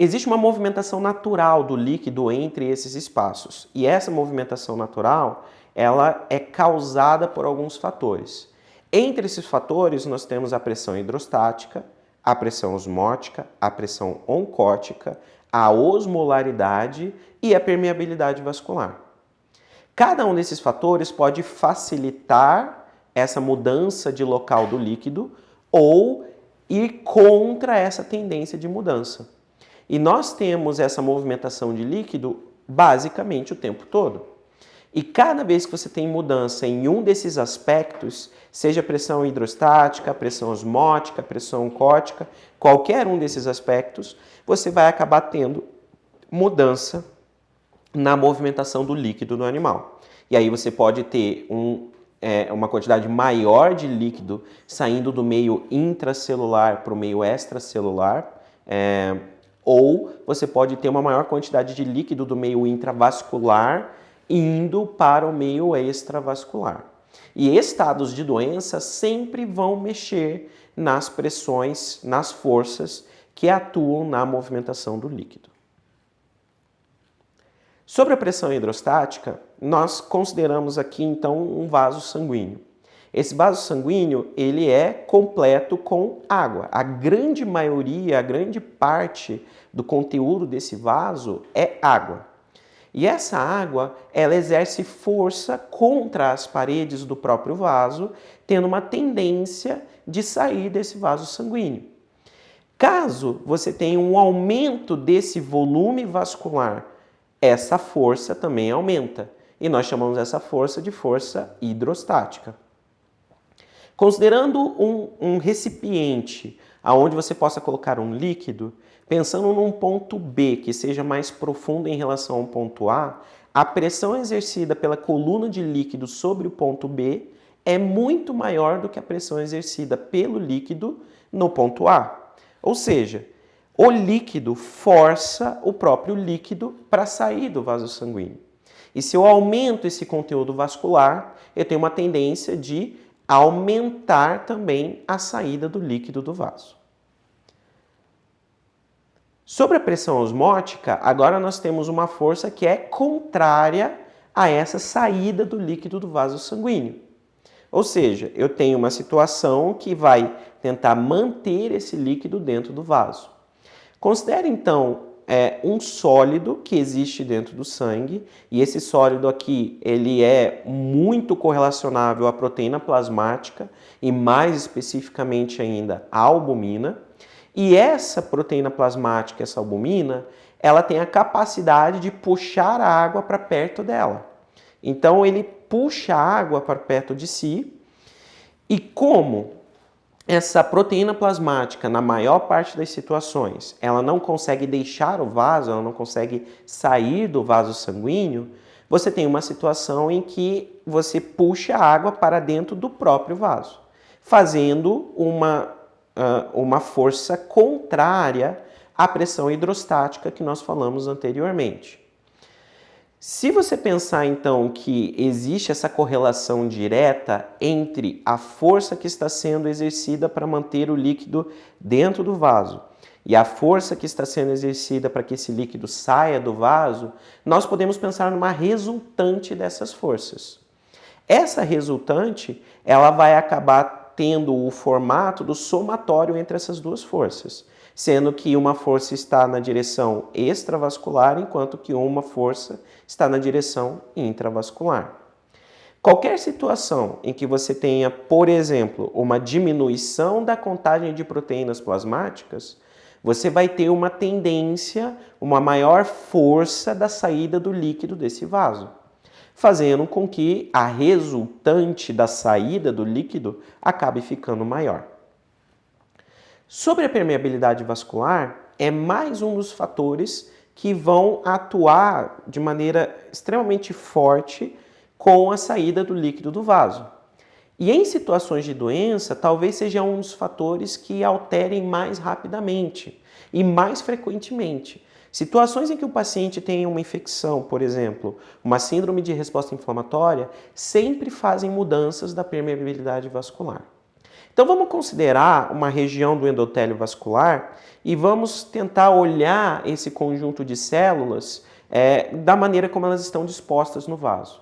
Existe uma movimentação natural do líquido entre esses espaços. E essa movimentação natural, ela é causada por alguns fatores. Entre esses fatores, nós temos a pressão hidrostática, a pressão osmótica, a pressão oncótica, a osmolaridade e a permeabilidade vascular. Cada um desses fatores pode facilitar essa mudança de local do líquido ou ir contra essa tendência de mudança. E nós temos essa movimentação de líquido basicamente o tempo todo. E cada vez que você tem mudança em um desses aspectos, seja pressão hidrostática, pressão osmótica, pressão oncótica, qualquer um desses aspectos, você vai acabar tendo mudança na movimentação do líquido no animal. E aí você pode ter uma quantidade maior de líquido saindo do meio intracelular para o meio extracelular, ou você pode ter uma maior quantidade de líquido do meio intravascular indo para o meio extravascular. E estados de doença sempre vão mexer nas pressões, nas forças que atuam na movimentação do líquido. Sobre a pressão hidrostática, nós consideramos aqui então um vaso sanguíneo. Esse vaso sanguíneo, ele é completo com água. A grande maioria, a grande parte do conteúdo desse vaso é água. E essa água, ela exerce força contra as paredes do próprio vaso, tendo uma tendência de sair desse vaso sanguíneo. Caso você tenha um aumento desse volume vascular, essa força também aumenta. E nós chamamos essa força de força hidrostática. Considerando um recipiente onde você possa colocar um líquido, pensando num ponto B que seja mais profundo em relação ao ponto A, a pressão exercida pela coluna de líquido sobre o ponto B é muito maior do que a pressão exercida pelo líquido no ponto A. Ou seja, o líquido força o próprio líquido para sair do vaso sanguíneo. E se eu aumento esse conteúdo vascular, eu tenho uma tendência de aumentar também a saída do líquido do vaso. Sobre a pressão osmótica, agora nós temos uma força que é contrária a essa saída do líquido do vaso sanguíneo. Ou seja, eu tenho uma situação que vai tentar manter esse líquido dentro do vaso. Considere então um sólido que existe dentro do sangue, e esse sólido aqui ele é muito correlacionável à proteína plasmática e mais especificamente ainda à albumina. E essa proteína plasmática, essa albumina, ela tem a capacidade de puxar a água para perto dela. Então ele puxa a água para perto de si, e como essa proteína plasmática, na maior parte das situações, ela não consegue deixar o vaso, ela não consegue sair do vaso sanguíneo, você tem uma situação em que você puxa a água para dentro do próprio vaso, fazendo uma força contrária à pressão hidrostática que nós falamos anteriormente. Se você pensar então que existe essa correlação direta entre a força que está sendo exercida para manter o líquido dentro do vaso e a força que está sendo exercida para que esse líquido saia do vaso, nós podemos pensar numa resultante dessas forças. Essa resultante, ela vai acabar tendo o formato do somatório entre essas duas forças, sendo que uma força está na direção extravascular, enquanto que uma força está na direção intravascular. Qualquer situação em que você tenha, por exemplo, uma diminuição da contagem de proteínas plasmáticas, você vai ter uma tendência, uma maior força da saída do líquido desse vaso, fazendo com que a resultante da saída do líquido acabe ficando maior. Sobre a permeabilidade vascular, é mais um dos fatores que vão atuar de maneira extremamente forte com a saída do líquido do vaso. E em situações de doença, talvez seja um dos fatores que alterem mais rapidamente e mais frequentemente. Situações em que o paciente tem uma infecção, por exemplo, uma síndrome de resposta inflamatória, sempre fazem mudanças da permeabilidade vascular. Então vamos considerar uma região do endotélio vascular e vamos tentar olhar esse conjunto de células da maneira como elas estão dispostas no vaso.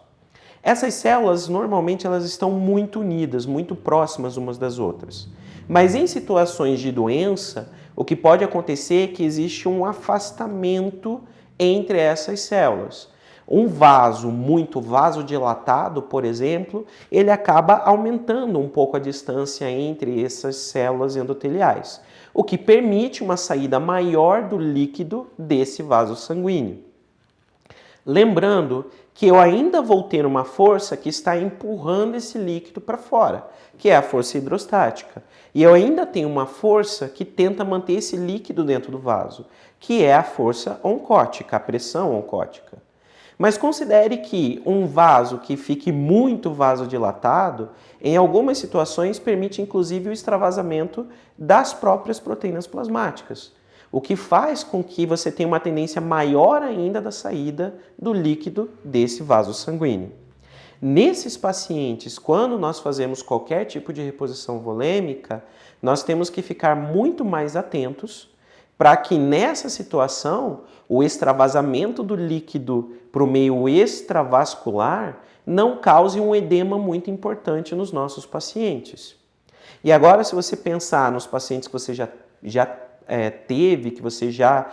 Essas células, normalmente, elas estão muito unidas, muito próximas umas das outras. Mas em situações de doença, o que pode acontecer é que existe um afastamento entre essas células. Um vaso muito vasodilatado, por exemplo, ele acaba aumentando um pouco a distância entre essas células endoteliais, o que permite uma saída maior do líquido desse vaso sanguíneo. Lembrando que eu ainda vou ter uma força que está empurrando esse líquido para fora, que é a força hidrostática. E eu ainda tenho uma força que tenta manter esse líquido dentro do vaso, que é a força oncótica, a pressão oncótica. Mas considere que um vaso que fique muito vasodilatado, em algumas situações permite inclusive o extravasamento das próprias proteínas plasmáticas, o que faz com que você tenha uma tendência maior ainda da saída do líquido desse vaso sanguíneo. Nesses pacientes, quando nós fazemos qualquer tipo de reposição volêmica, nós temos que ficar muito mais atentos para que nessa situação o extravasamento do líquido para o meio extravascular não cause um edema muito importante nos nossos pacientes. E agora, se você pensar nos pacientes que você já teve, que você já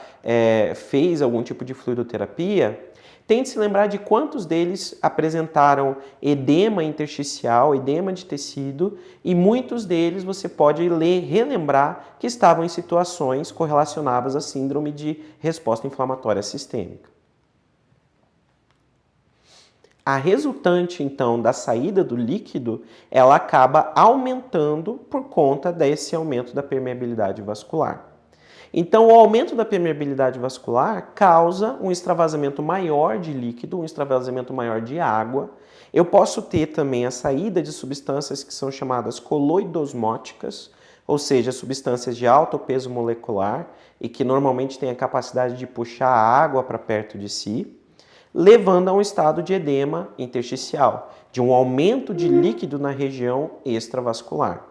fez algum tipo de fluidoterapia, tente se lembrar de quantos deles apresentaram edema intersticial, edema de tecido, e muitos deles você pode relembrar que estavam em situações correlacionadas à síndrome de resposta inflamatória sistêmica. A resultante, então, da saída do líquido, ela acaba aumentando por conta desse aumento da permeabilidade vascular. Então, o aumento da permeabilidade vascular causa um extravasamento maior de líquido, um extravasamento maior de água. Eu posso ter também a saída de substâncias que são chamadas coloidosmóticas, ou seja, substâncias de alto peso molecular e que normalmente têm a capacidade de puxar a água para perto de si, levando a um estado de edema intersticial, de um aumento de líquido na região extravascular.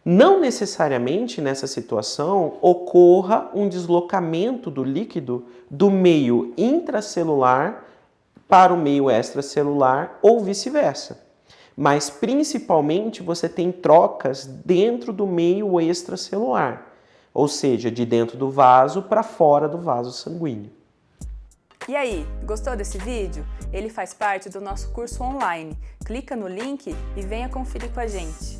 Não necessariamente nessa situação ocorra um deslocamento do líquido do meio intracelular para o meio extracelular ou vice-versa. Mas principalmente você tem trocas dentro do meio extracelular, ou seja, de dentro do vaso para fora do vaso sanguíneo. E aí, gostou desse vídeo? Ele faz parte do nosso curso online. Clica no link e venha conferir com a gente.